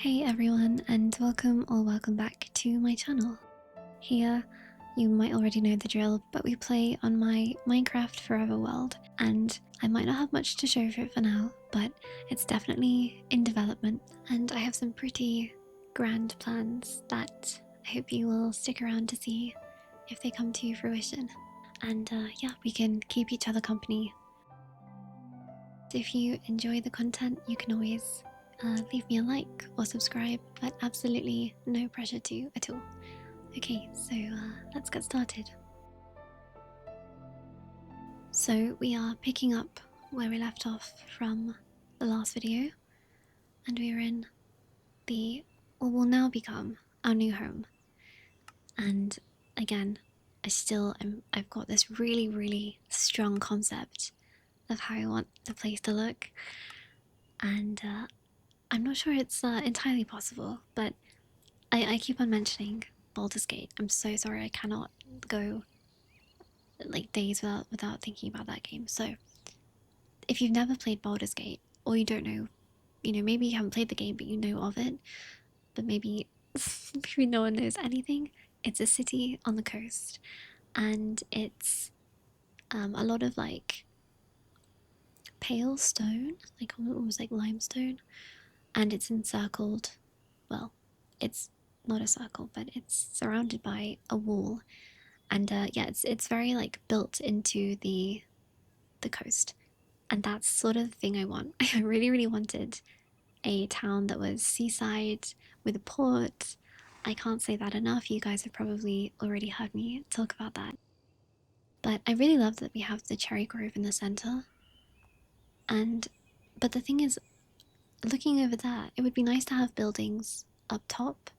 Hey everyone, and welcome or welcome back to my channel. Here, you might already know the drill, but we play on my Minecraft Forever world, and I might not have much to show for it for now, but it's definitely in development, and I have some pretty grand plans that I hope you will stick around to see if they come to fruition. And yeah, we can keep each other company. If you enjoy the content, you can always leave me a like or subscribe, but absolutely no pressure to at all. Okay, so let's get started. So we are picking up where we left off from the last video, and we are in what will now become our new home. And again, I've got this really strong concept of how I want the place to look, and I'm not sure it's entirely possible, but I keep on mentioning Baldur's Gate. I'm so sorry I cannot go like days without thinking about that game. So if you've never played Baldur's Gate, or you don't know, maybe you haven't played the game but you know of it, but maybe maybe no one knows anything. It's a city on the coast, and it's a lot of like pale stone, like almost like limestone, and it's encircled. Well, it's not a circle, but it's surrounded by a wall, and yeah, it's very like built into the coast, and that's sort of the thing I want. I really wanted a town that was seaside with a port. I can't say that enough. You guys have probably already heard me talk about that. But I really love that we have the cherry grove in the center. But the thing is, looking over there, it would be nice to have buildings up top,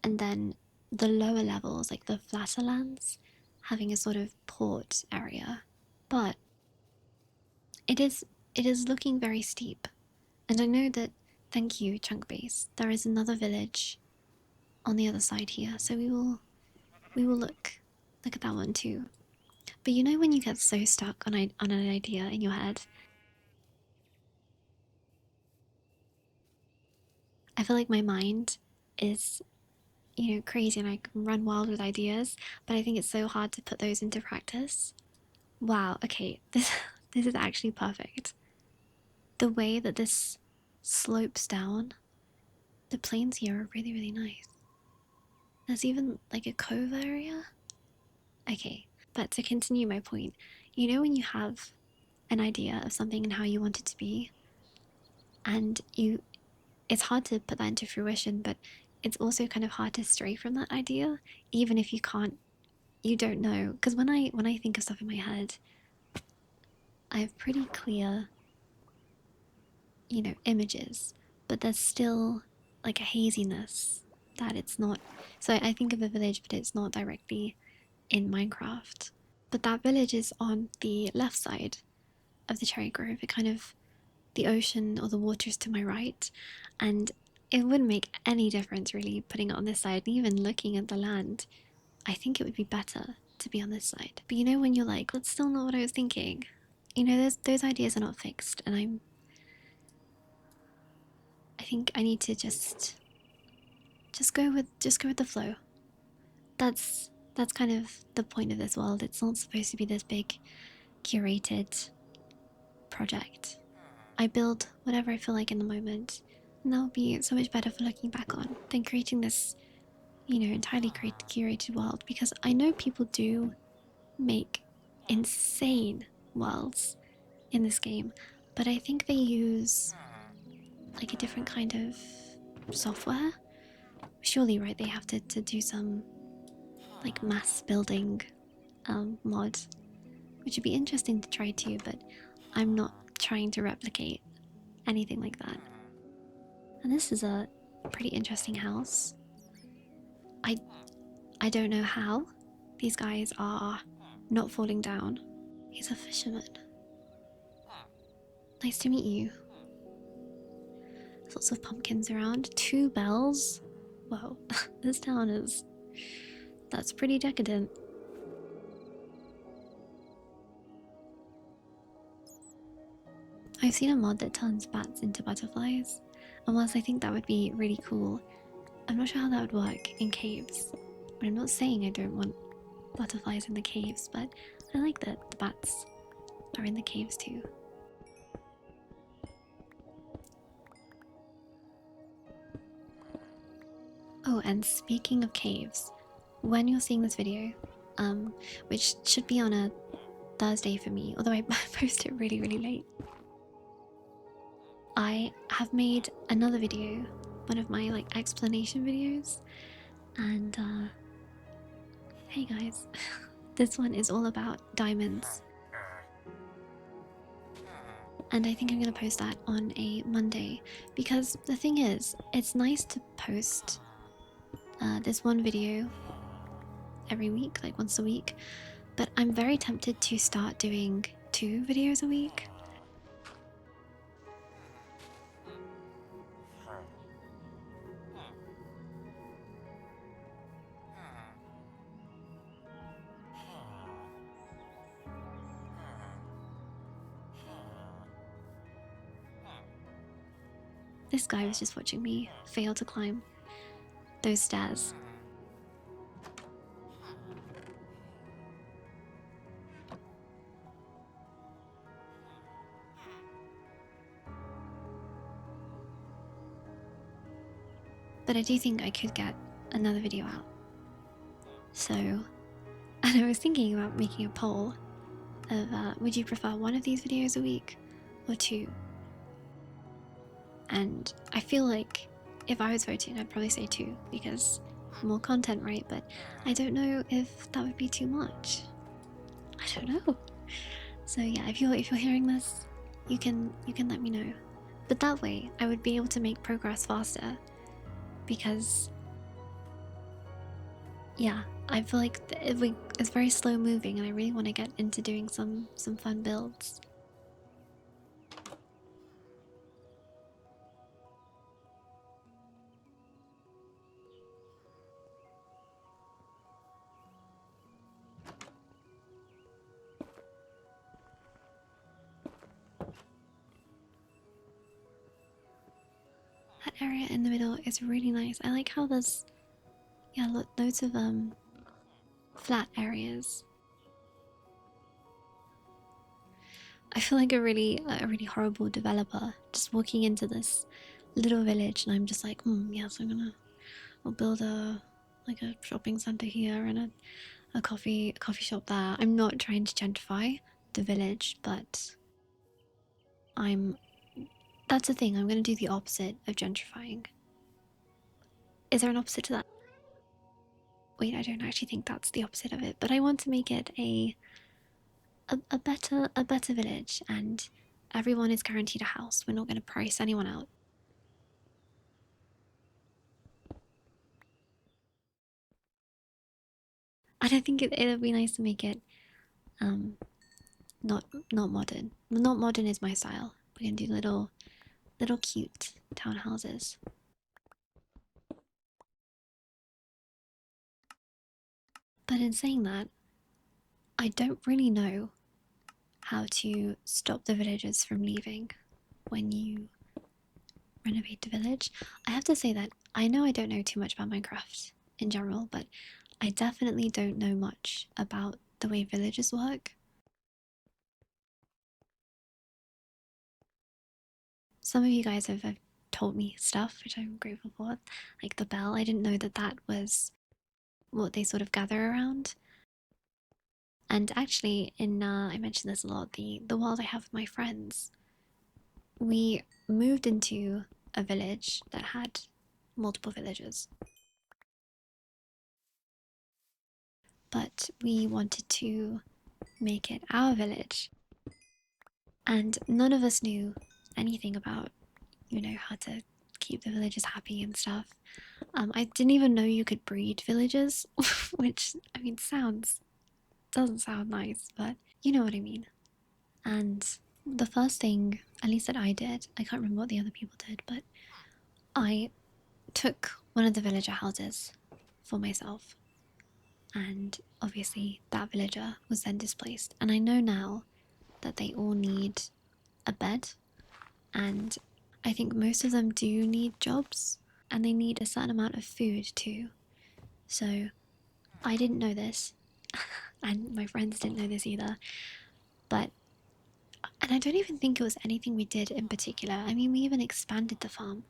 and then the lower levels, like the flatter lands, having a sort of port area. But it is looking very steep, and I know that, thank you chunk base, there is another village on the other side here, so we will look at that one too. But you know when you get so stuck on an idea in your head, I feel like my mind is crazy and I can run wild with ideas, but I think it's so hard to put those into practice. Wow, okay, this is actually perfect. The way that this slopes down, the plains here are really nice. There's even like a cove area. Okay, but to continue my point, you know when you have an idea of something and how you want it to be, and it's hard to put that into fruition, but it's also kind of hard to stray from that idea, even if you don't know. Because when I think of stuff in my head, I have pretty clear, images, but there's still like a haziness that it's not. So I think of a village, but it's not directly in Minecraft. But that village is on the left side of the cherry grove. It kind of, the ocean or the water is to my right, and it wouldn't make any difference really putting it on this side. And even looking at the land, I think it would be better to be on this side. But when you're like, that's still not what I was thinking. Those ideas are not fixed, and I think I need to just go with the flow. That's kind of the point of this world. It's not supposed to be this big curated project. I build whatever I feel like in the moment, and that would be so much better for looking back on than creating this, entirely curated world. Because I know people do make insane worlds in this game, but I think they use like a different kind of software. Surely, right? They have to do some like mass building mod, which would be interesting to try too, but I'm not trying to replicate anything like that. And this is a pretty interesting house. I don't know how these guys are not falling down. He's a fisherman. Nice to meet you. There's lots of pumpkins around. 2 bells. Whoa, this town that's pretty decadent. I've seen a mod that turns bats into butterflies, Unless I think that would be really cool. I'm not sure how that would work in caves. But I'm not saying I don't want butterflies in the caves, but I like that the bats are in the caves too. Oh, and speaking of caves, when you're seeing this video, which should be on a Thursday for me, although I post it really, really late, I have made another video, one of my like explanation videos, and hey guys, this one is all about diamonds. And I think I'm gonna post that on a Monday because the thing is, it's nice to post this one video every week, like once a week, but I'm very tempted to start doing 2 videos a week. This guy was just watching me fail to climb those stairs. But I do think I could get another video out. So, and I was thinking about making a poll of would you prefer one of these videos a week or 2? And I feel like if I was voting, I'd probably say 2 because more content, right? But I don't know if that would be too much. I don't know. So yeah, if you're hearing this, you can let me know. But that way, I would be able to make progress faster because yeah, I feel like it's very slow moving, and I really want to get into doing some fun builds. That area in the middle is really nice. I like how there's loads of flat areas. I feel like a really horrible developer just walking into this little village, and I'm just like, yes, I'll build a shopping center here and a coffee shop there. I'm not trying to gentrify the village, but that's the thing. I'm going to do the opposite of gentrifying. Is there an opposite to that? Wait, I don't actually think that's the opposite of it, but I want to make it a better village, and everyone is guaranteed a house. We're not going to price anyone out. And I think it'll be nice to make it um not modern. Not modern is my style. We can do little cute townhouses. But in saying that, I don't really know how to stop the villagers from leaving when you renovate the village. I have to say that I know I don't know too much about Minecraft in general, but I definitely don't know much about the way villages work. Some of you guys have told me stuff, which I'm grateful for, like the bell. I didn't know that that was what they sort of gather around. And actually, I mentioned this a lot, the world I have with my friends, we moved into a village that had multiple villagers. But we wanted to make it our village. And none of us knew anything about, how to keep the villagers happy and stuff. I didn't even know you could breed villagers, which, I mean, doesn't sound nice, but you know what I mean. And the first thing, at least that I did, I can't remember what the other people did, but I took one of the villager houses for myself. And obviously, that villager was then displaced. And I know now that they all need a bed. And I think most of them do need jobs, and they need a certain amount of food too. So I didn't know this, and my friends didn't know this either. But, and I don't even think it was anything we did in particular. I mean, we even expanded the farm.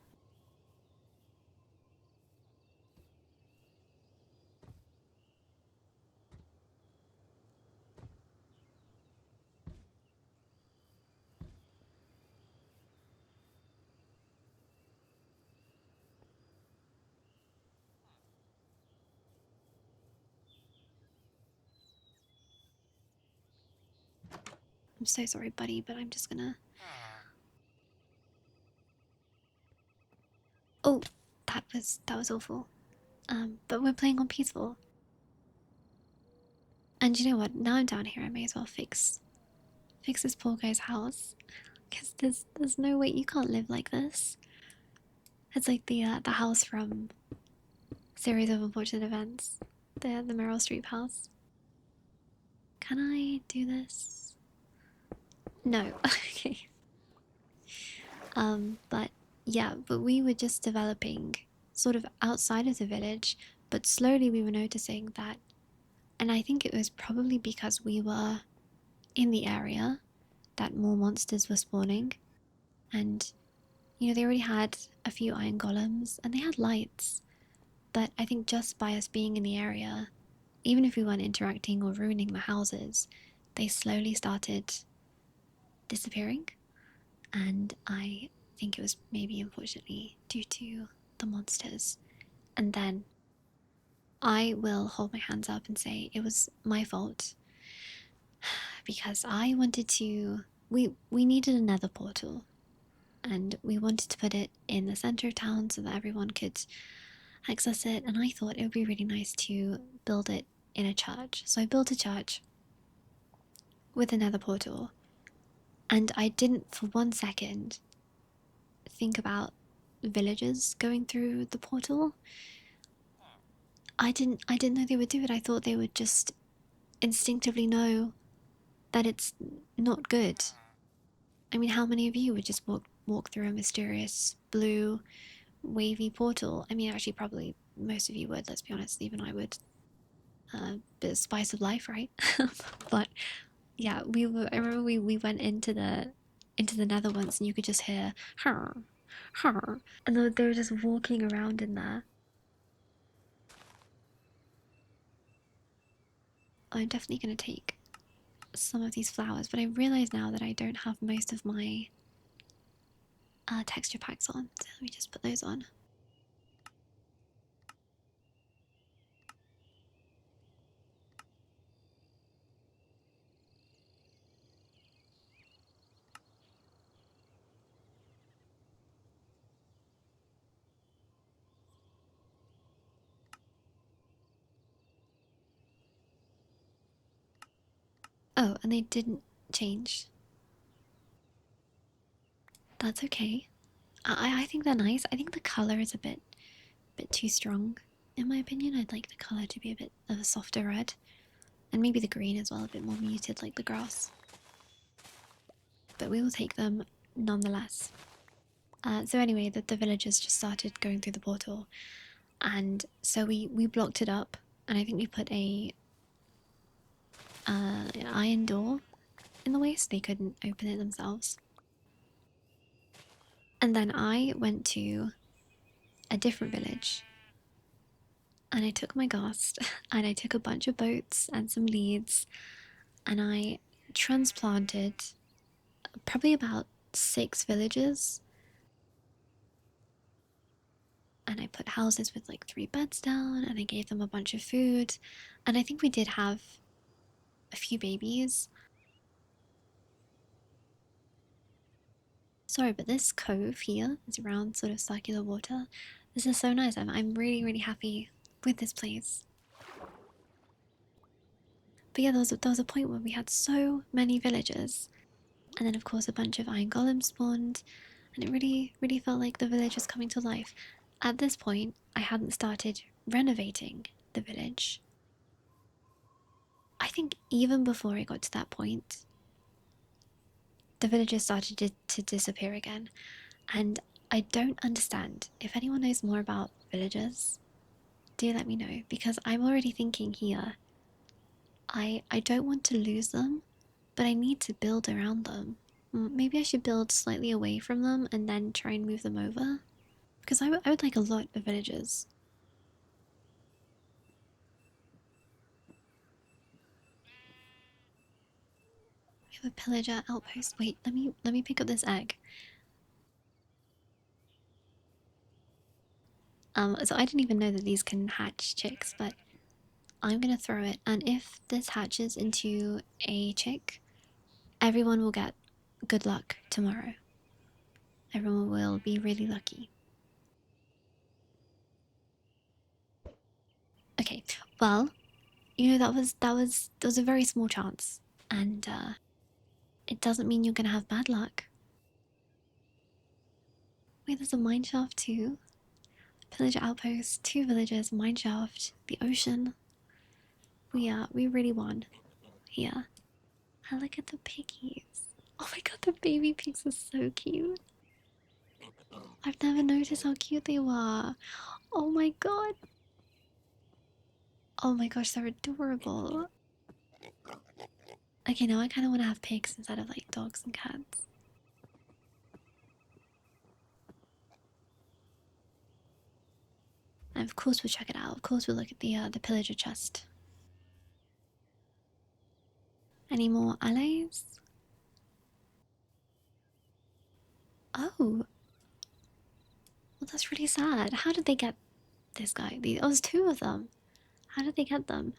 I'm so sorry, buddy, but I'm just gonna. Oh, that was awful. But we're playing on peaceful. And you know what? Now I'm down here, I may as well fix this poor guy's house. Cause there's no way you can't live like this. It's like the house from Series of Unfortunate Events, the Meryl Streep house. Can I do this? No. Okay. But yeah, but we were just developing sort of outside of the village, but slowly we were noticing that, and I think it was probably because we were in the area that more monsters were spawning, and you know, they already had a few iron golems and they had lights, but I think just by us being in the area, even if we weren't interacting or ruining the houses, they slowly started disappearing. And I think it was maybe unfortunately due to the monsters. And then I will hold my hands up and say it was my fault because I wanted to. We needed another portal, and we wanted to put it in the center of town so that everyone could access it. And I thought it would be really nice to build it in a church. So I built a church with another portal, and I didn't for 1 second think about villagers going through the portal. I didn't know they would do it. I thought they would just instinctively know that it's not good. I mean, how many of you would just walk through a mysterious blue wavy portal? I mean, actually, probably most of you would. Let's be honest. Even I would. Bit of spice of life, right? But yeah, we were. I remember we went into the nether once, and you could just hear her, her, and they were just walking around in there. I'm definitely gonna take some of these flowers, but I realize now that I don't have most of my texture packs on, so let me just put those on. Oh, and they didn't change. That's okay. I think they're nice. I think the color is a bit too strong, in my opinion. I'd like the color to be a bit of a softer red, and maybe the green as well, a bit more muted like the grass. But we will take them nonetheless. So anyway, the villagers just started going through the portal, and so we blocked it up, and I think we put an iron door in the way so they couldn't open it themselves. And then I went to a different village, and I took my ghast and I took a bunch of boats and some leads, and I transplanted probably about 6 villages, and I put houses with like 3 beds down, and I gave them a bunch of food, and I think we did have a few babies. Sorry, but this cove here is around sort of circular water. This is so nice. I'm really, really happy with this place. But yeah, there was a point where we had so many villagers, and then of course a bunch of iron golems spawned, and it really, really felt like the village was coming to life. At this point, I hadn't started renovating the village. I think even before I got to that point, the villagers started to disappear again. And I don't understand. If anyone knows more about villagers, do let me know, because I'm already thinking here. I don't want to lose them, but I need to build around them. Maybe I should build slightly away from them and then try and move them over. Because I would like a lot of villagers. We have a pillager outpost. Wait, let me pick up this egg. So I didn't even know that these can hatch chicks, but I'm gonna throw it, and if this hatches into a chick, everyone will get good luck tomorrow. Everyone will be really lucky. Okay, well, you know that was a very small chance, and it doesn't mean you're gonna have bad luck. Wait, there's a mineshaft too. Pillager outpost, 2 villages, mineshaft, the ocean. We really won here. And look at the piggies. Oh my god, the baby pigs are so cute. I've never noticed how cute they were. Oh my god. Oh my gosh, they're adorable. Okay, now I kind of want to have pigs instead of like dogs and cats. And of course we'll check it out. Of course we'll look at the pillager chest. Any more allies? Oh, well that's really sad. How did they get this guy? Oh, there's 2 of them. How did they get them?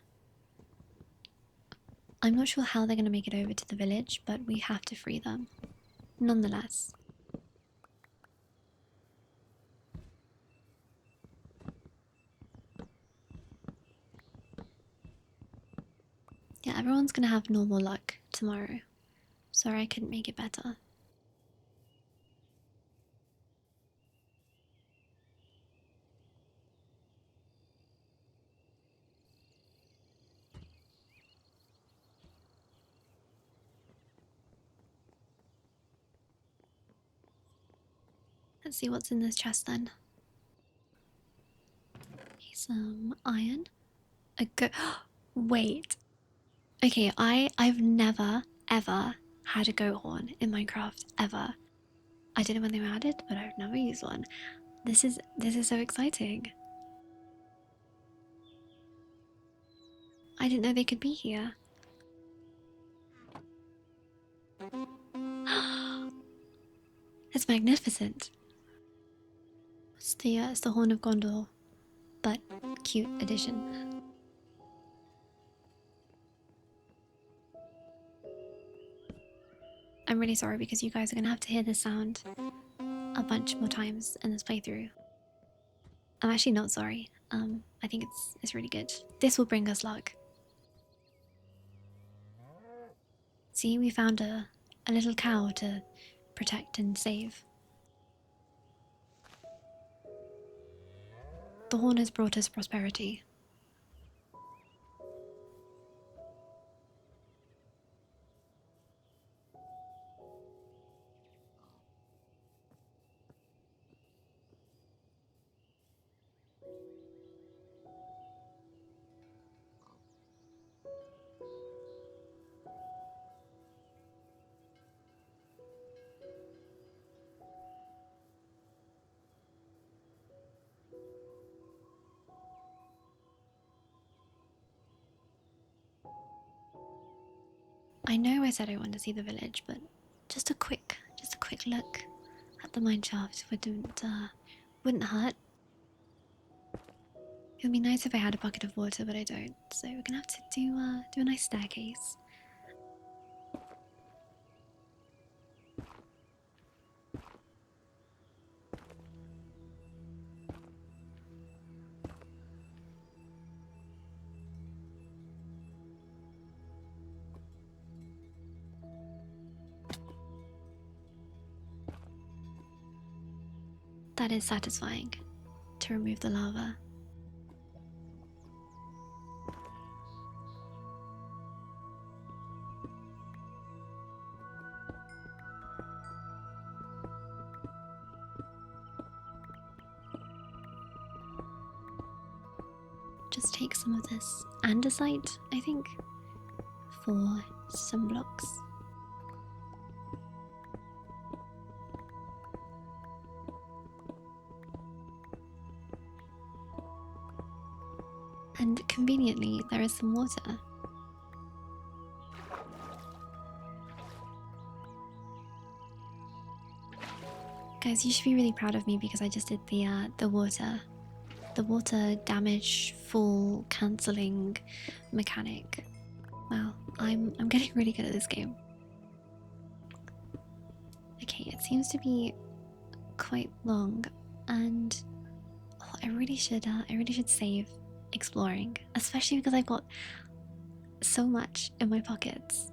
I'm not sure how they're going to make it over to the village, but we have to free them. Nonetheless. Yeah, everyone's going to have normal luck tomorrow. Sorry I couldn't make it better. Let's see what's in this chest then. Okay, some iron. A go. Wait. Okay, I've never ever had a goat horn in Minecraft ever. I did it when they were added, but I've never used one. This is so exciting. I didn't know they could be here. It's magnificent. It's the horn of Gondor, but cute edition. I'm really sorry because you guys are gonna have to hear this sound a bunch more times in this playthrough. I'm actually not sorry. I think it's really good. This will bring us luck. See, we found a little cow to protect and save. The horn has brought us prosperity. I know I said I wanted to see the village, but just a quick look at the mineshaft wouldn't hurt. It would be nice if I had a bucket of water, but I don't. So we're gonna have to do a nice staircase. That is satisfying to remove the lava. just take some of this andesite, I think, for some blocks. And conveniently, there is some water. Guys, you should be really proud of me because I just did the water damage full cancelling mechanic. Wow, I'm getting really good at this game. Okay, it seems to be quite long, and oh, I really should save exploring, especially because I've got so much in my pockets.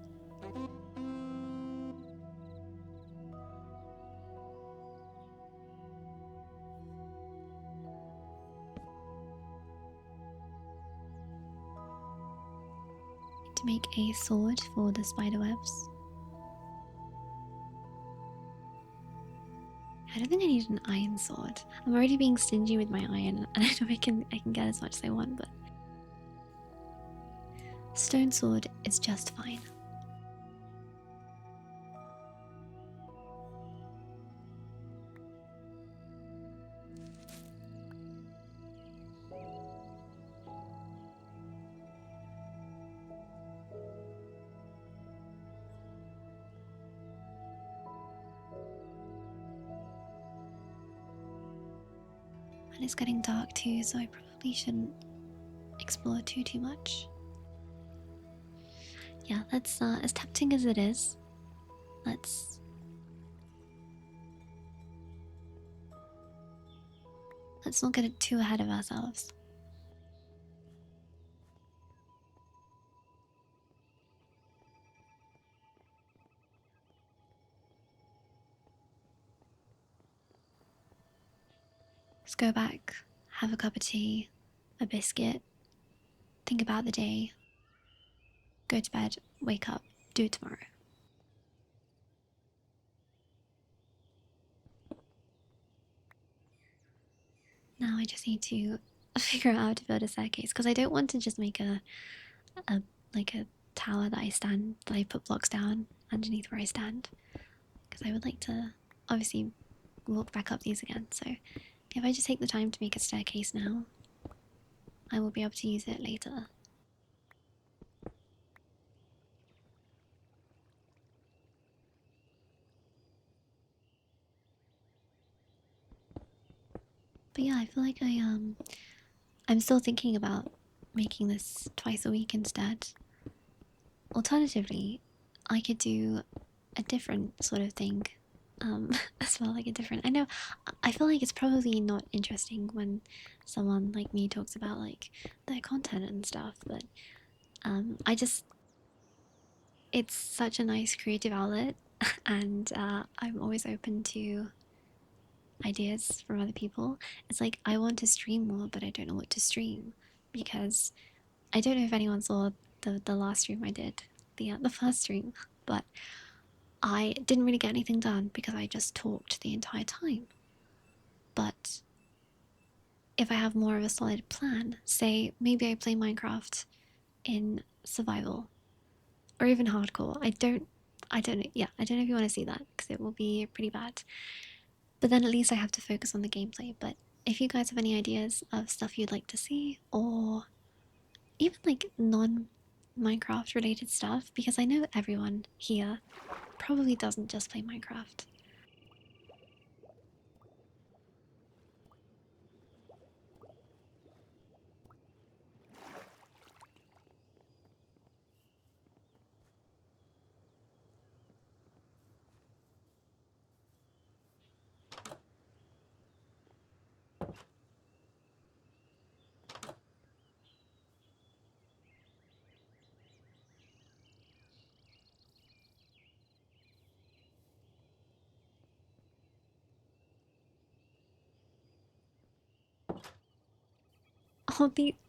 To make a sword for the spider webs. I don't think I need an iron sword. I'm already being stingy with my iron, and I know I can get as much as I want, but stone sword is just fine. And it's getting dark too, so I probably shouldn't explore too much. Yeah, let's as tempting as it is, let's not get it too ahead of ourselves. Let's go back, have a cup of tea, a biscuit, think about the day, go to bed, wake up, do it tomorrow. Now I just need to figure out how to build a staircase because I don't want to just make a like a tower that I put blocks down underneath where I stand, because I would like to obviously walk back up these again. So if I just take the time to make a staircase now, I will be able to use it later. But yeah, I feel like I'm still thinking about making this twice a week instead. Alternatively, I could do a different sort of thing as well, like a different. I know, I feel like it's probably not interesting when someone like me talks about like their content and stuff, but I just, it's such a nice creative outlet, and I'm always open to ideas from other people. It's like I want to stream more, but I don't know what to stream because I don't know if anyone saw the last stream I did, the first stream, but I didn't really get anything done because I just talked the entire time. But if I have more of a solid plan, say maybe I play Minecraft in survival or even hardcore. I don't know. Yeah, I don't know if you want to see that because it will be pretty bad. But then at least I have to focus on the gameplay. But if you guys have any ideas of stuff you'd like to see, or even like non-Minecraft related stuff, because I know everyone here probably doesn't just play Minecraft.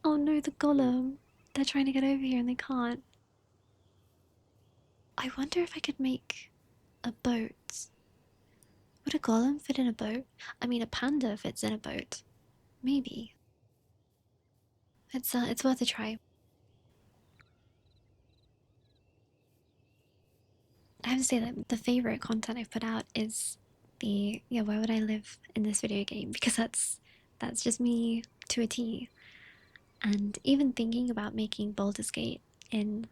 Oh no, the golem. They're trying to get over here and they can't. I wonder if I could make a boat. Would a golem fit in a boat? I mean, a panda fits in a boat. Maybe. It's worth a try. I have to say that the favorite content I've put out is the where would I live in this video game, because that's just me to a T. And even thinking about making Baldur's Gate in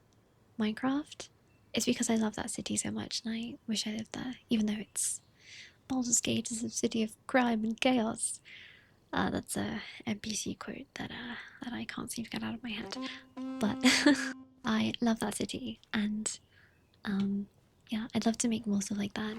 Minecraft is because I love that city so much and I wish I lived there, even though it's Baldur's Gate is a city of crime and chaos. That's a NPC quote that I can't seem to get out of my head. But I love that city, and yeah, I'd love to make more stuff like that.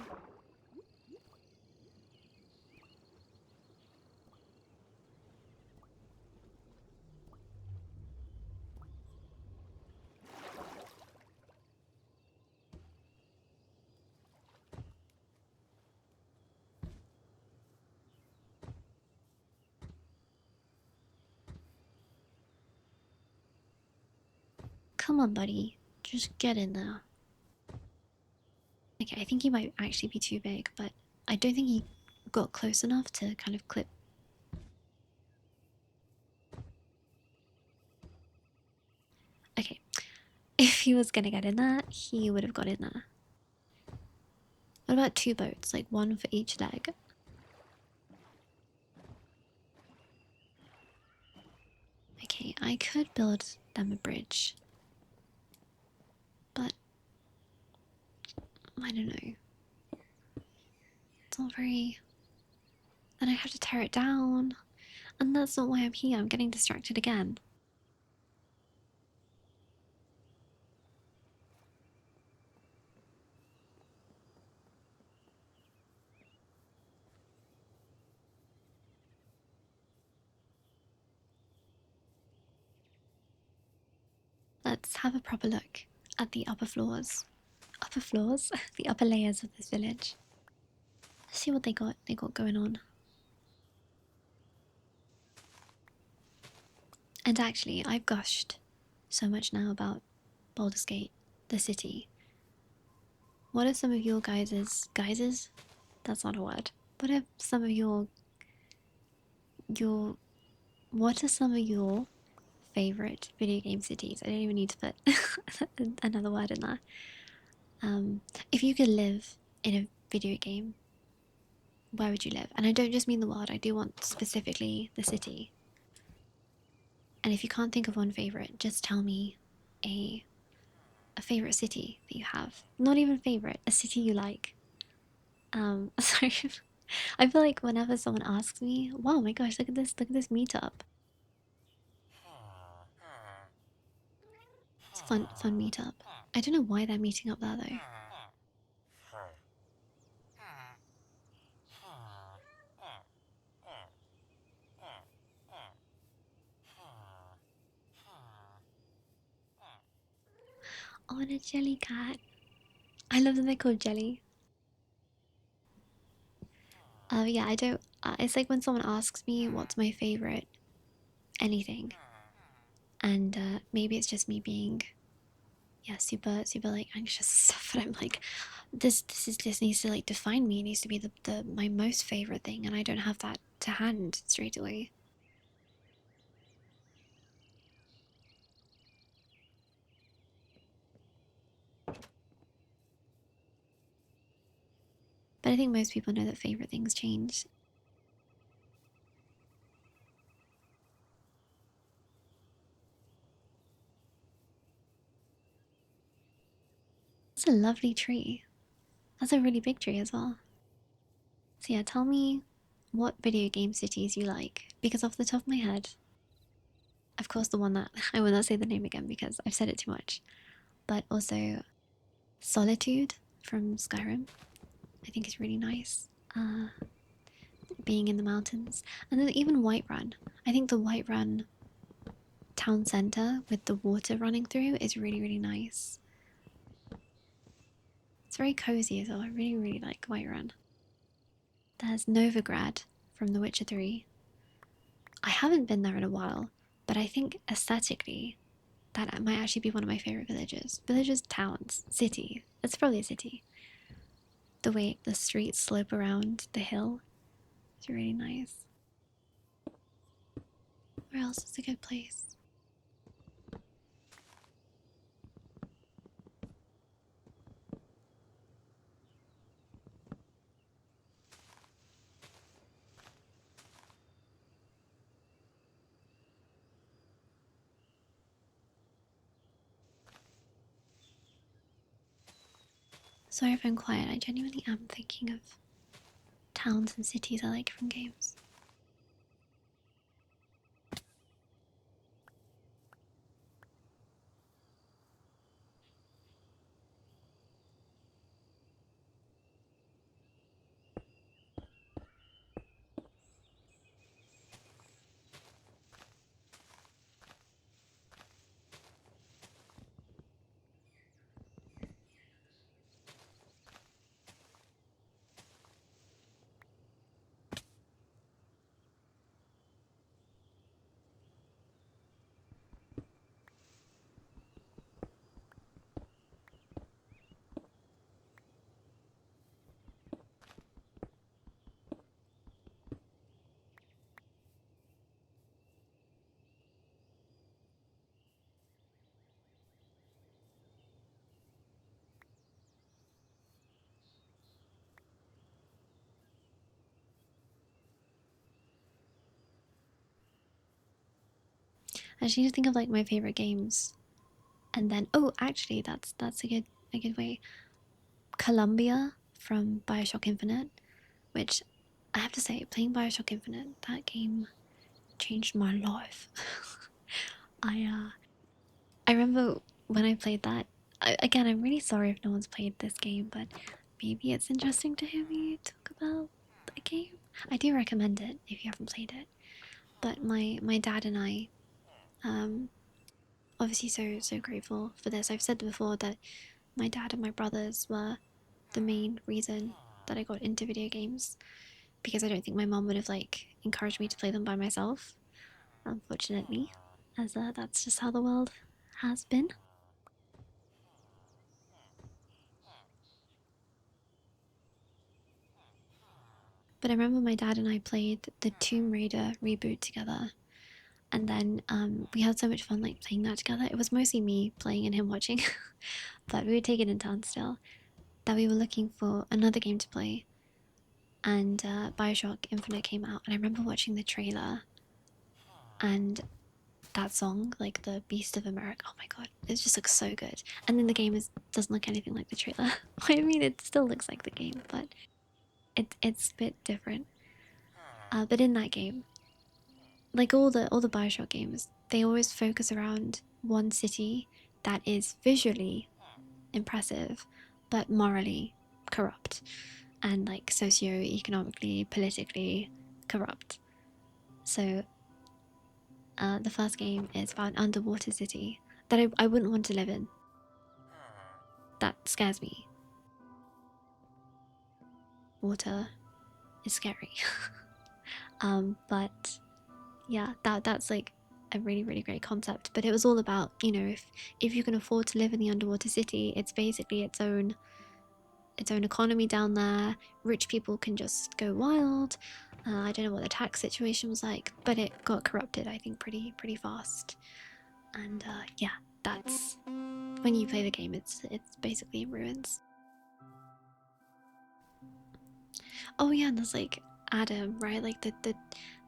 Come on, buddy, just get in there. Okay, I think he might actually be too big, but I don't think he got close enough to kind of clip. Okay, if he was gonna get in there, he would have got in there. What about two boats, like one for each leg? Okay, I could build them a bridge, but I don't know. It's not very. Then I have to tear it down, and that's not why I'm here. I'm getting distracted again. Let's have a proper look at the upper floors. Upper floors? The upper layers of this village. Let's see what they got going on. And actually, I've gushed so much now about Baldur's Gate, the city. What are some of your guys's? That's not a word. What are some of your what are some of your favorite video game cities? I don't even need to put another word in there. If you could live in a video game, where would you live? And I don't just mean the world, I do want specifically the city. And if you can't think of one favorite, just tell me a a favorite city that you have. Not even favorite, a city you like. Sorry. I feel like whenever someone asks me, wow, my gosh, look at this meetup. It's a fun meetup. I don't know why they're meeting up there though. Oh, and a jelly cat. I love that they're called Jelly. Yeah, I don't. It's like when someone asks me what's my favorite anything, and maybe it's just me being, yeah, super like anxious and stuff. But I'm like, this needs to like define me. It needs to be the my most favorite thing, and I don't have that to hand straight away. But I think most people know that favorite things change. It's a lovely tree. That's a really big tree as well. So yeah, tell me what video game cities you like, because off the top of my head, of course the one that I will not say the name again because I've said it too much, but also Solitude from Skyrim, I think is really nice. Being in the mountains, and then even Whiterun. I think the Whiterun town center with the water running through is really nice. It's very cozy as well. I really like Whiterun. There's Novigrad from The Witcher 3. I haven't been there in a while, but I think aesthetically that might actually be one of my favorite villages. Villages, towns, city. It's probably a city. The way the streets slope around the hill is really nice. Where else is a good place? Sorry if I'm quiet, I genuinely am thinking of towns and cities I like from games. I just need to think of like my favorite games, and then actually that's a good way. Columbia from Bioshock Infinite, which I have to say, playing Bioshock Infinite, that game changed my life. I I remember when I played that. Again, I'm really sorry if no one's played this game, but maybe it's interesting to hear me talk about the game. I do recommend it if you haven't played it. But my dad and I, um, obviously so grateful for this. I've said before that my dad and my brothers were the main reason that I got into video games, because I don't think my mom would have like encouraged me to play them by myself, unfortunately, as that's just how the world has been. But I remember my dad and I played the Tomb Raider reboot together, and then we had so much fun like playing that together. It was mostly me playing and him watching, but we would take it in turns still. That we were looking for another game to play, and Bioshock Infinite came out, and I remember watching the trailer, and that song, like the Beast of America. Oh my god, it just looks so good. And then the game doesn't look anything like the trailer. I mean, it still looks like the game, but it's a bit different. But in that game, like all the Bioshock games, they always focus around one city that is visually impressive, but morally corrupt, and like socio-economically, politically corrupt. So the first game is about an underwater city that I wouldn't want to live in. That scares me. Water is scary. But yeah, that's like a really great concept. But it was all about, if you can afford to live in the underwater city, it's basically its own economy down there. Rich people can just go wild. I don't know what the tax situation was like, but it got corrupted, I think, pretty fast. And yeah, that's when you play the game. It's basically in ruins. Oh yeah, and there's like Adam, right? Like the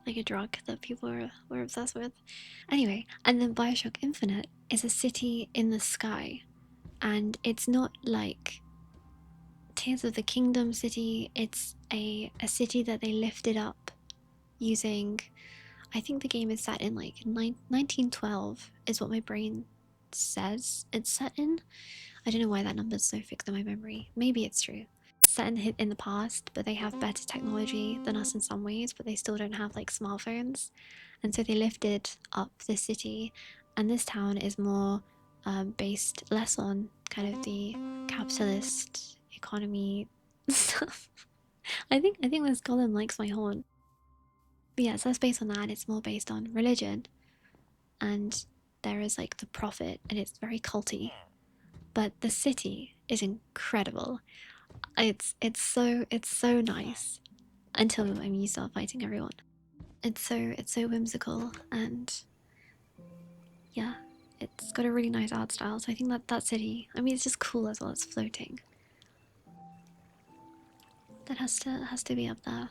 like a drug that people were obsessed with. Anyway, and then Bioshock Infinite is a city in the sky, and it's not like Tears of the Kingdom city. It's a city that they lifted up using. I think the game is set in like 1912 is what my brain says it's set in. I don't know why that number's so fixed in my memory. Maybe it's true. It's set in the past, but they have better technology than us in some ways, but they still don't have like smartphones. And so they lifted up this city, and this town is more based less on kind of the capitalist economy stuff. I think this golem likes my horn. But yeah, so that's based on that. It's more based on religion, and there is like the prophet, and it's very culty. But the city is incredible. It's so nice until you start fighting everyone. It's so whimsical, and yeah, it's got a really nice art style. So I think that city, I mean, it's just cool as well. It's floating. That has to be up there.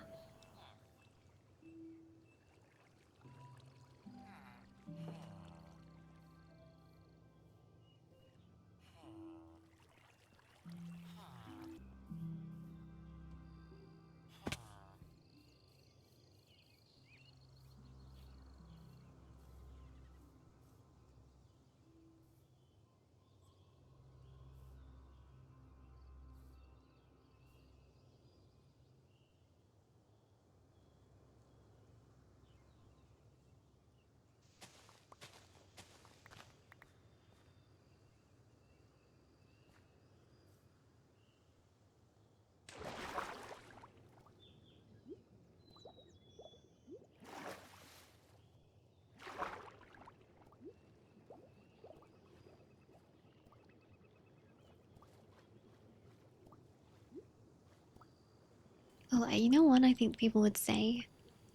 Oh, you know, one I think people would say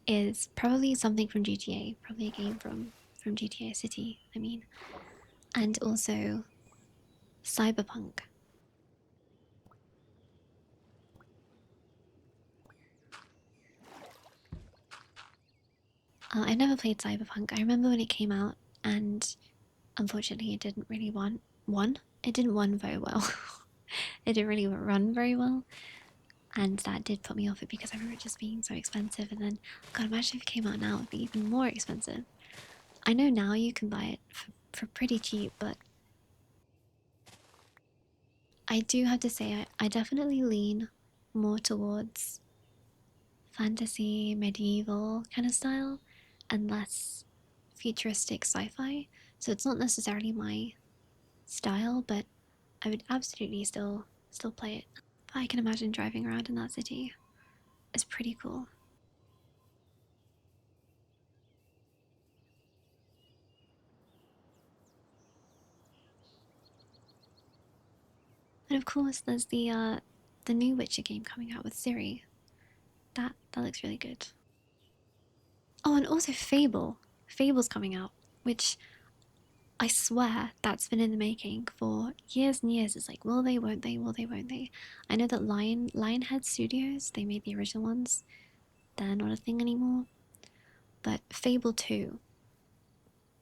is probably something from GTA, probably a game from GTA City. I mean, and also Cyberpunk. I never played Cyberpunk. I remember when it came out, and unfortunately, it didn't really one. It didn't run very well. It didn't really run very well, and that did put me off it because I remember it just being so expensive. And then, God, imagine if it came out now, it'd be even more expensive. I know now you can buy it for pretty cheap, but I do have to say I definitely lean more towards fantasy, medieval kind of style, and less futuristic sci-fi. So it's not necessarily my style, but I would absolutely still play it. I can imagine driving around in that city. It's pretty cool. And of course, there's the new Witcher game coming out with Siri. That looks really good. Oh, and also Fable. Fable's coming out, which I swear that's been in the making for years and years. It's like, will they, won't they, will they, won't they? I know that Lionhead Studios, they made the original ones. They're not a thing anymore. But Fable 2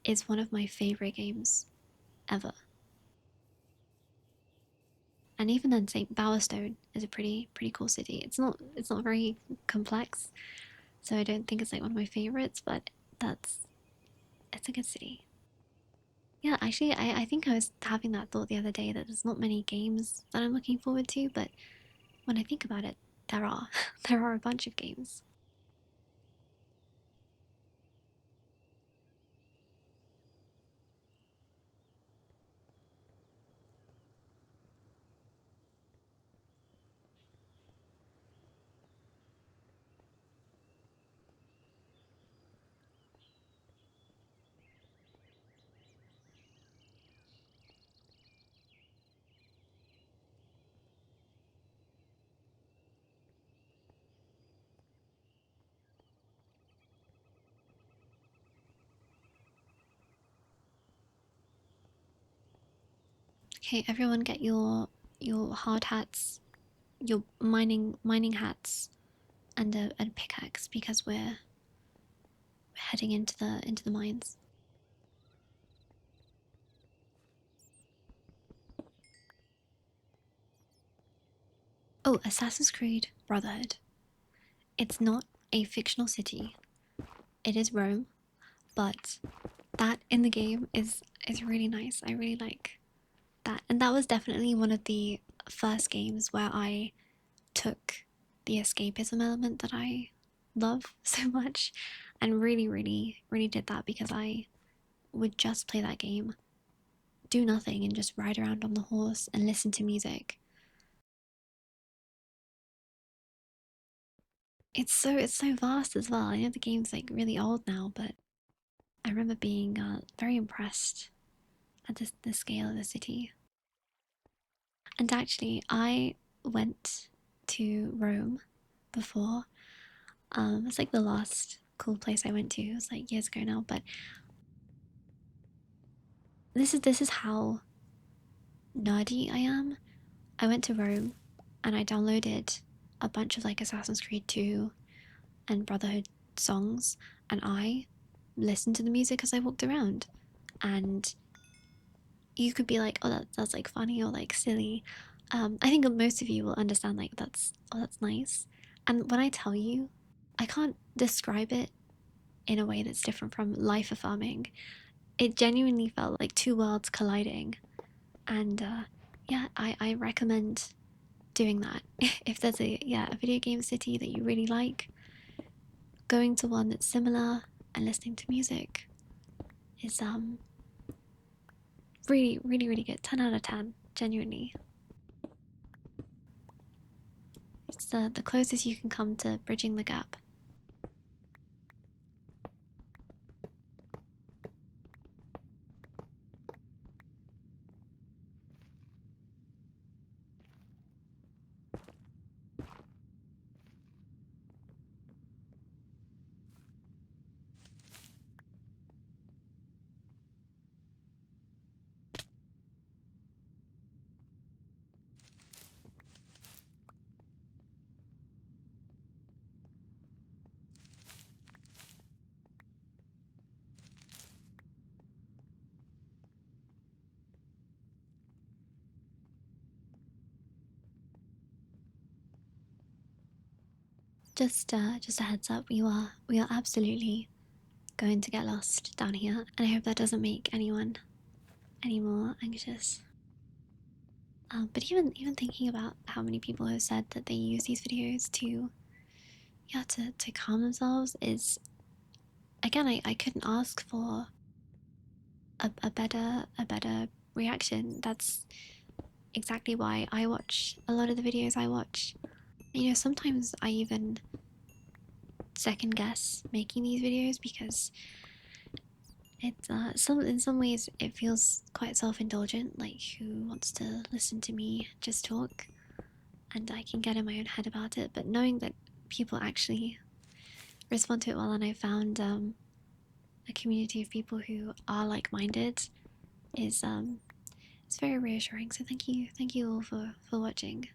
is one of my favorite games ever. And even then, St. Bowerstone is a pretty cool city. It's not very complex, so I don't think it's like one of my favorites, but that's it's a good city. Yeah, actually, I think I was having that thought the other day that there's not many games that I'm looking forward to, but when I think about it, there are. There are a bunch of games. Okay, everyone get your hard hats, your mining hats, and a pickaxe because we're heading into the mines. Oh, Assassin's Creed Brotherhood. It's not a fictional city. It is Rome, but that in the game is really nice. I really like that. And that was definitely one of the first games where I took the escapism element that I love so much and really did that because I would just play that game, do nothing, and just ride around on the horse and listen to music. It's so vast as well. I know the game's like really old now, but I remember being very impressed at the scale of the city. And actually, I went to Rome before. It's like the last cool place I went to. It was like years ago now, but this is how nerdy I am. I went to Rome and I downloaded a bunch of like Assassin's Creed 2 and Brotherhood songs, and I listened to the music as I walked around. And you could be like, oh, that's like funny or like silly. I think most of you will understand like that's nice. And when I tell you, I can't describe it in a way that's different from life affirming. It genuinely felt like two worlds colliding, and yeah, I recommend doing that. If there's a video game city that you really like, going to one that's similar and listening to music is really good. 10 out of 10, genuinely. It's the closest you can come to bridging the gap. just a heads up, we are absolutely going to get lost down here, and I hope that doesn't make anyone any more anxious. But even thinking about how many people have said that they use these videos to, yeah, to calm themselves is, again, I couldn't ask for a better reaction. That's exactly why I watch a lot of the videos I watch. You know, sometimes I even second guess making these videos because it's in some ways it feels quite self-indulgent, like who wants to listen to me just talk, and I can get in my own head about it. But knowing that people actually respond to it well, and I found a community of people who are like-minded is it's very reassuring. So thank you all for watching.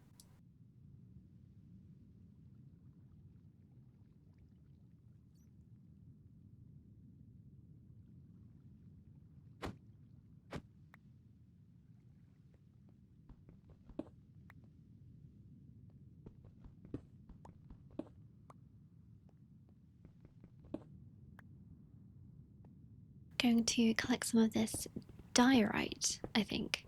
Going to collect some of this diorite, I think.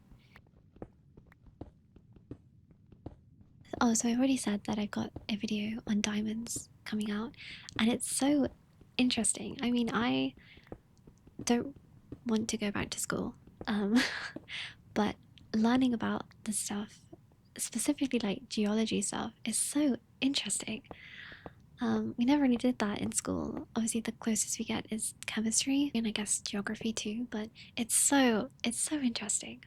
Oh, so I've already said that I've got a video on diamonds coming out, and it's so interesting. I mean, I don't want to go back to school, um, but learning about the stuff, specifically like geology stuff, is so interesting. We never really did that in school. Obviously, the closest we get is chemistry and I guess geography too. But it's so interesting.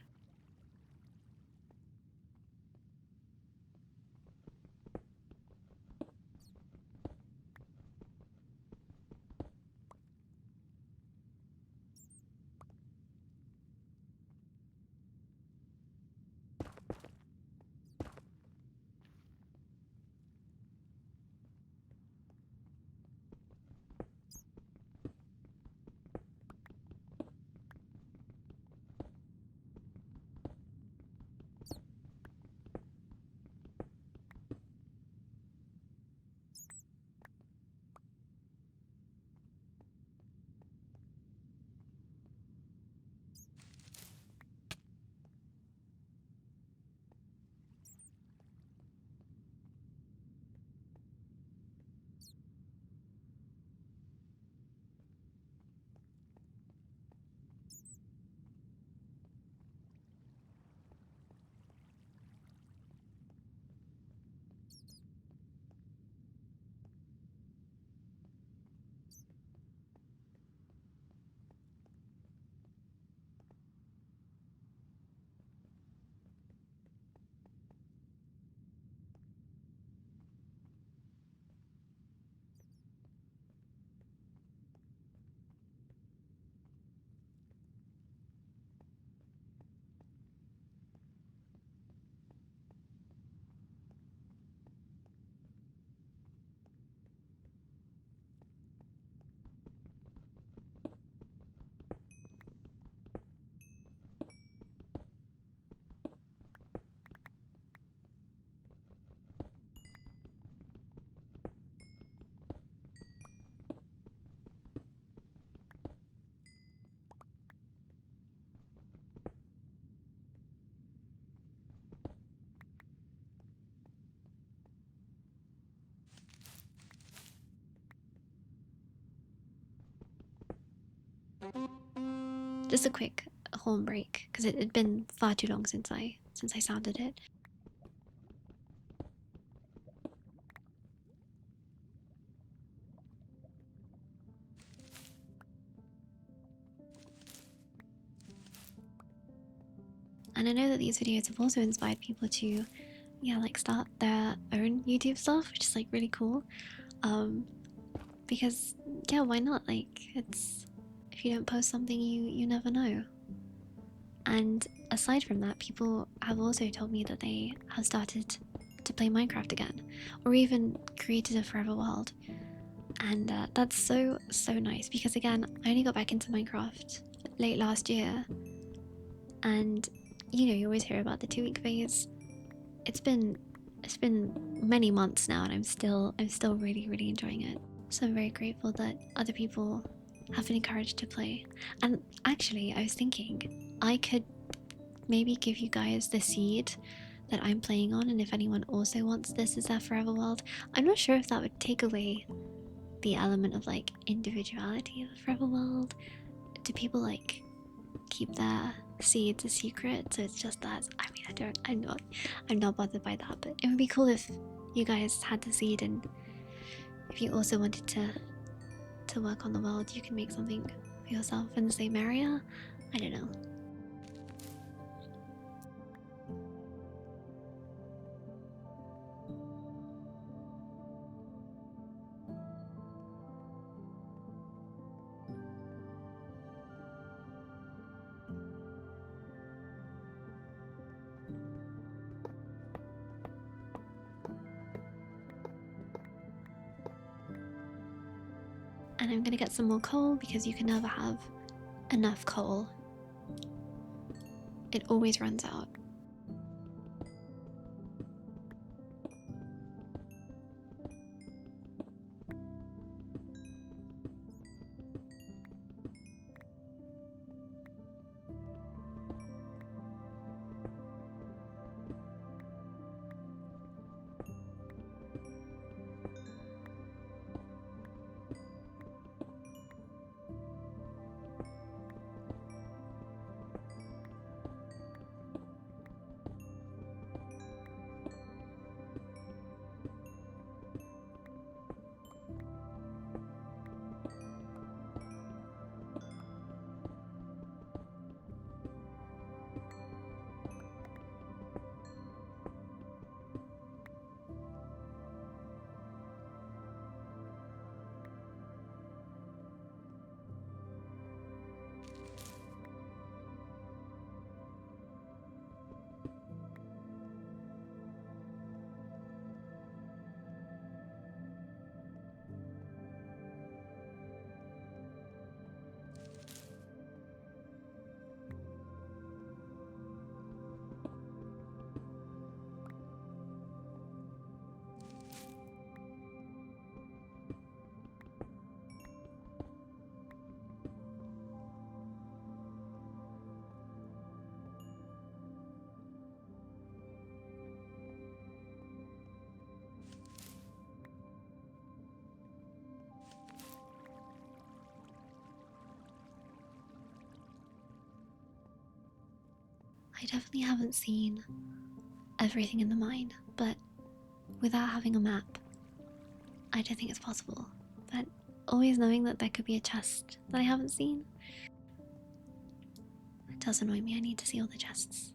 Just a quick horn break because it had been far too long since I sounded it. And I know that these videos have also inspired people to, yeah, like start their own YouTube stuff, which is like really cool. Because yeah, why not? Like, it's, if you don't post something, you never know. And aside from that, people have also told me that they have started to play Minecraft again, or even created a forever world. And that's so nice because again, I only got back into Minecraft late last year, and you know, you always hear about the 2-week phase. It's been it's been many months now, and I'm still really enjoying it. So I'm very grateful that other people have been encouraged to play. And actually, I was thinking I could maybe give you guys the seed that I'm playing on, and if anyone also wants this as their forever world, I'm not sure if that would take away the element of like individuality of the forever world. Do people like keep their seeds a secret? So it's just that. I mean, I'm not bothered by that. But it would be cool if you guys had the seed, and if you also wanted to work on the world, you can make something for yourself in the same area. I don't know. And I'm gonna get some more coal because you can never have enough coal. It always runs out. I definitely haven't seen everything in the mine, but without having a map, I don't think it's possible. But always knowing that there could be a chest that I haven't seen, it does annoy me. I need to see all the chests.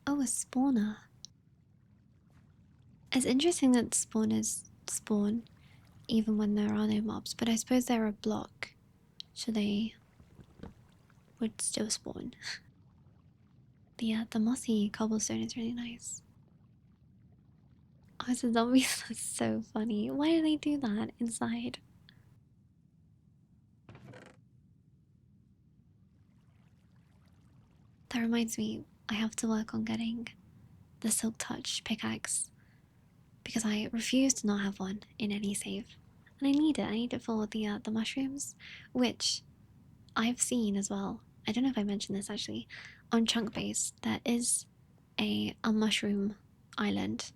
Oh, a spawner. It's interesting that spawners spawn even when there are no mobs, but I suppose they're a block, so they would still spawn. The mossy cobblestone is really nice. Oh, it's a zombie. That's so funny. Why do they do that inside? That reminds me, I have to work on getting the Silk Touch pickaxe because I refuse to not have one in any save. And I need it. I need it for the mushrooms, which I've seen as well. I don't know if I mentioned this actually. On Chunk Base, there is a mushroom island,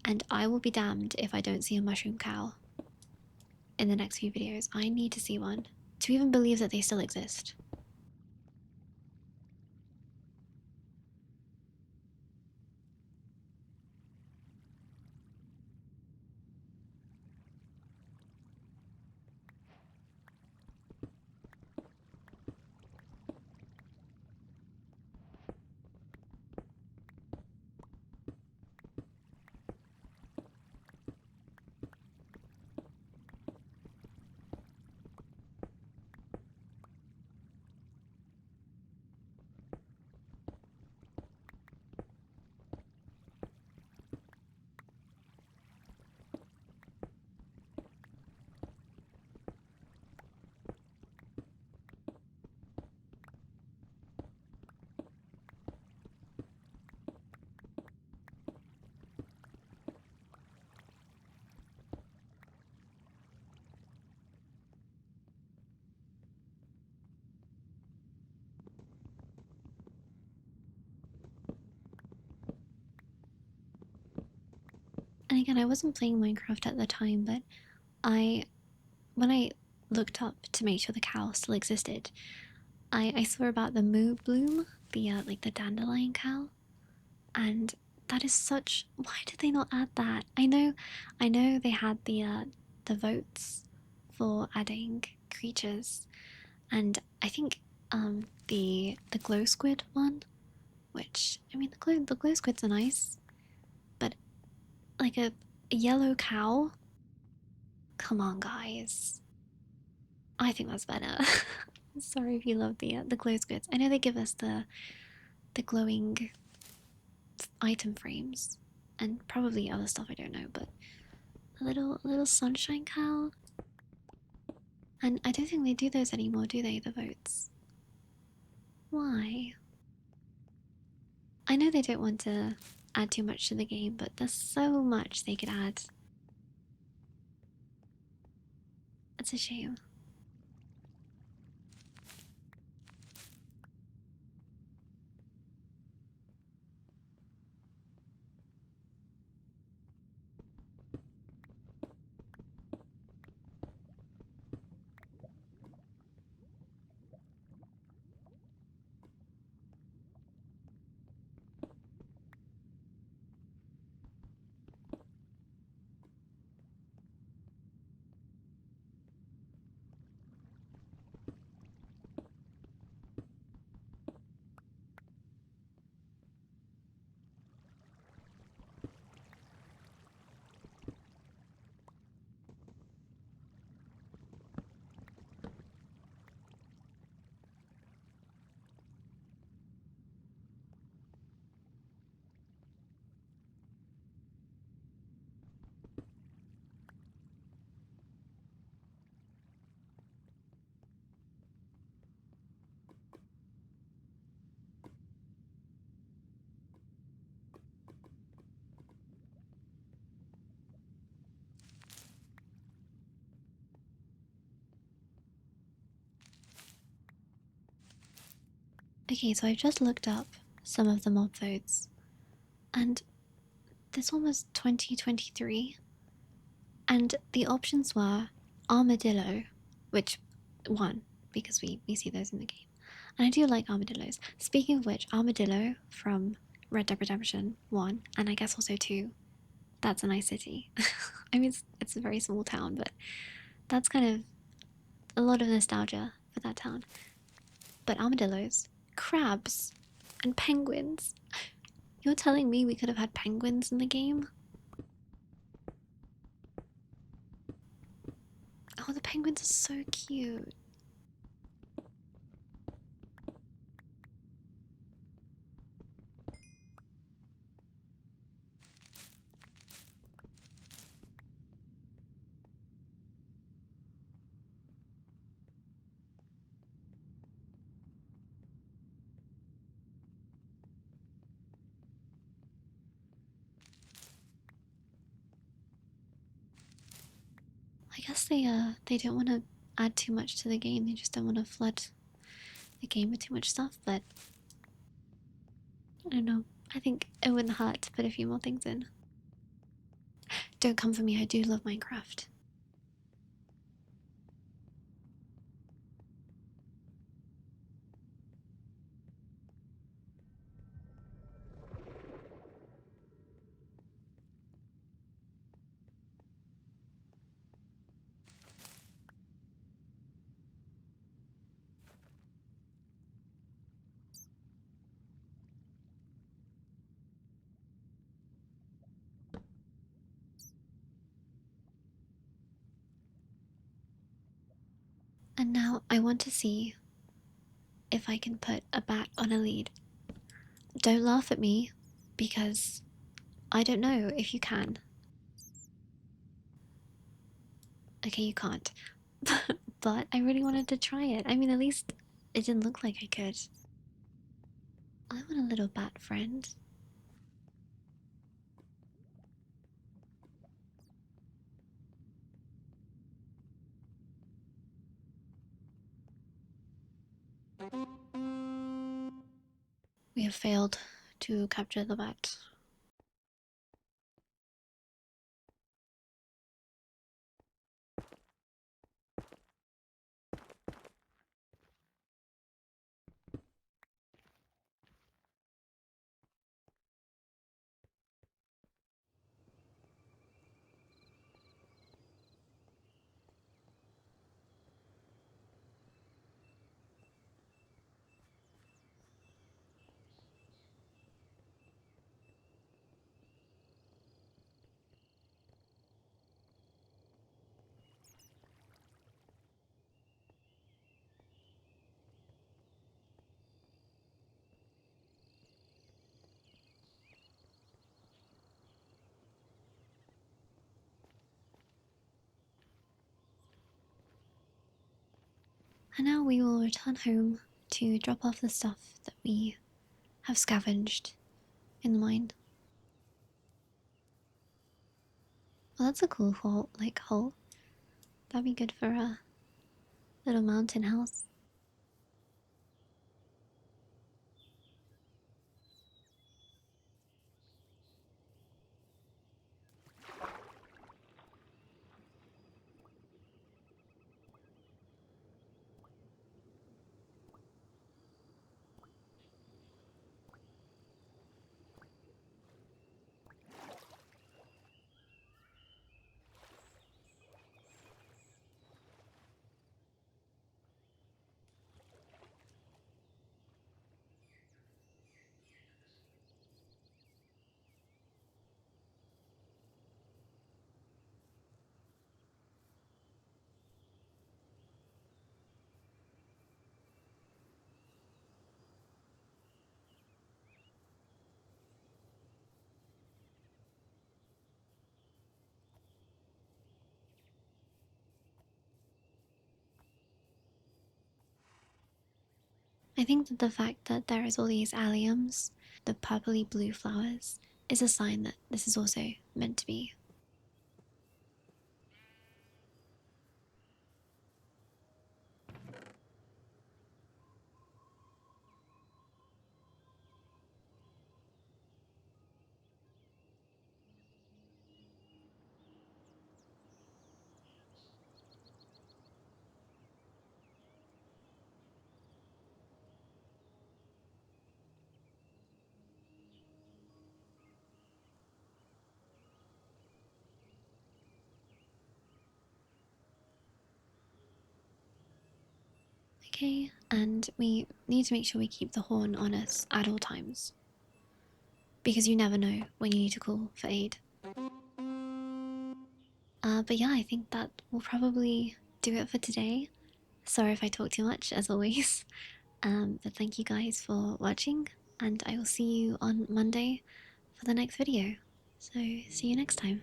and I will be damned if I don't see a mushroom cow in the next few videos. I need to see one to even believe that they still exist. And again, I wasn't playing Minecraft at the time, but when I looked up to make sure the cow still existed, I saw about the moo bloom, the like the dandelion cow, and that is such. Why did they not add that? I know they had the votes for adding creatures, and I think the glow squid one, which I mean the glow squids are nice, but like a yellow cow. Come on, guys. I think that's better. Sorry if you love the glow squids. I know they give us the glowing item frames and probably other stuff I don't know, but a little sunshine cow. And I don't think they do those anymore, do they? The votes. Why? I know they don't want to add too much to the game, but there's so much they could add. It's a shame. Okay, so I've just looked up some of the mob votes, and this one was 2023, and the options were armadillo, which won because we see those in the game. And I do like armadillos. Speaking of which, armadillo from Red Dead Redemption 1, and I guess also 2, that's a nice city. I mean, it's a very small town, but that's kind of a lot of nostalgia for that town. But armadillos, crabs, and penguins. You're telling me we could have had penguins in the game? Oh, the penguins are so cute. I guess they don't want to add too much to the game. They just don't want to flood the game with too much stuff. But I don't know. I think it wouldn't hurt to put a few more things in. Don't come for me. I do love Minecraft. And now I want to see if I can put a bat on a lead. Don't laugh at me, because I don't know if you can. Okay, you can't. But I really wanted to try it. I mean, at least it didn't look like I could. I want a little bat friend. We have failed to capture the bat. And now we will return home to drop off the stuff that we have scavenged in the mine. Well, that's a cool hole, hole. That'd be good for a little mountain house. I think that the fact that there is all these alliums, the purpley blue flowers, is a sign that this is also meant to be. Okay, and we need to make sure we keep the horn on us at all times, because you never know when you need to call for aid. But yeah, I think that will probably do it for today. Sorry if I talk too much, as always. But thank you guys for watching, and I will see you on Monday for the next video. So, see you next time.